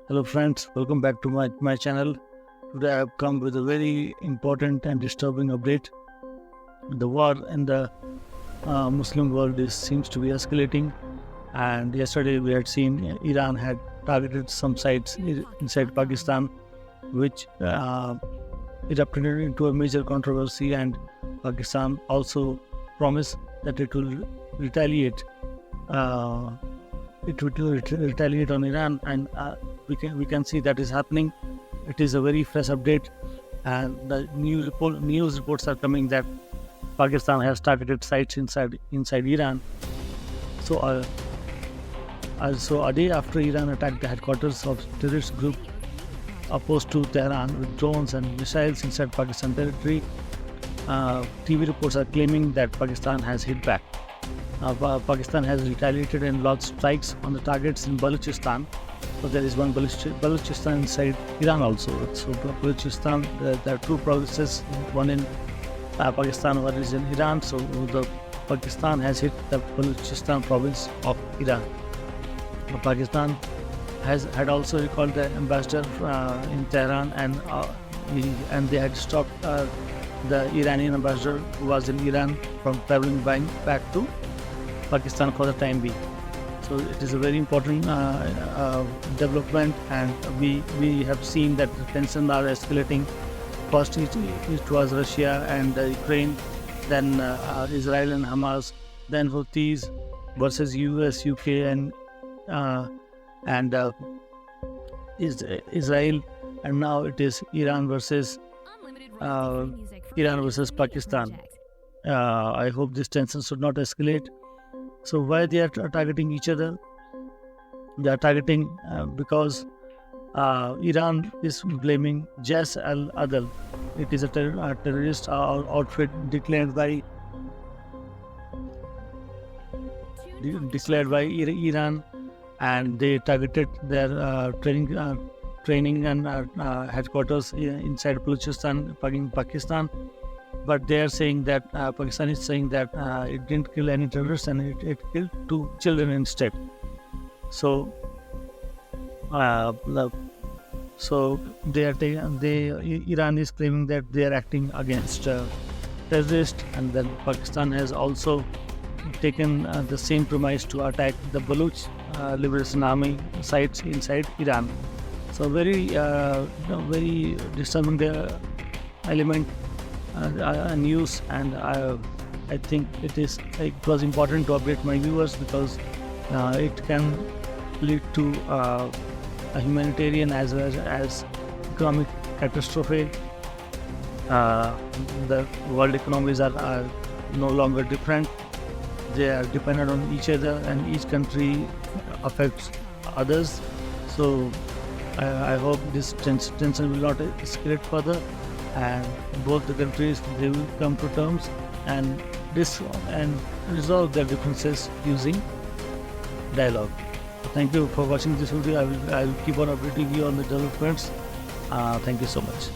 Hello friends, welcome back to my channel. Today I have come with a very important and disturbing update. The war in the Muslim world seems to be escalating, and yesterday we had seen Iran had targeted some sites inside Pakistan, which erupted into a major controversy, and Pakistan also promised that it will retaliate. It will retaliate on Iran, and we can see that is happening. It is a very fresh update, and the news reports are coming that Pakistan has targeted sites inside Iran. So a day after Iran attacked the headquarters of terrorist group opposed to Tehran with drones and missiles inside Pakistan territory, TV reports are claiming that Pakistan has hit back. Pakistan has retaliated and launched strikes on the targets in Balochistan. So there is one Balochistan inside Iran also. So Balochistan, there are two provinces, one in Pakistan, one is in Iran. So the Pakistan has hit the Balochistan province of Iran. Pakistan had also recalled the ambassador in Tehran, and they had stopped the Iranian ambassador who was in Iran from traveling back to Pakistan for the time being. So it is a very important development, and we have seen that the tensions are escalating. First it was Russia and Ukraine, then Israel and Hamas, then Houthis versus US, UK and Israel, and now it is Iran versus Pakistan. I hope this tension should not escalate. So why they are targeting each other? They are targeting because Iran is blaming Jaish al-Adl. It is a terrorist outfit declared by Iran, and they targeted their training and headquarters inside Balochistan, Pakistan. But they are saying that Pakistan is saying that it didn't kill any terrorists, and it killed 2 children instead. So, Iran is claiming that they are acting against terrorists, and then Pakistan has also taken the same premise to attack the Baloch Liberation Army sites inside Iran. So very disturbing element. News, and I think it was important to update my viewers, because it can lead to a humanitarian as well as economic catastrophe. The world economies are no longer different. They are dependent on each other, and each country affects others. So I hope this tension will not escalate further, and both the countries, they will come to terms and resolve their differences using dialogue. Thank you for watching this video. I will keep on updating you on the developments. Thank you so much.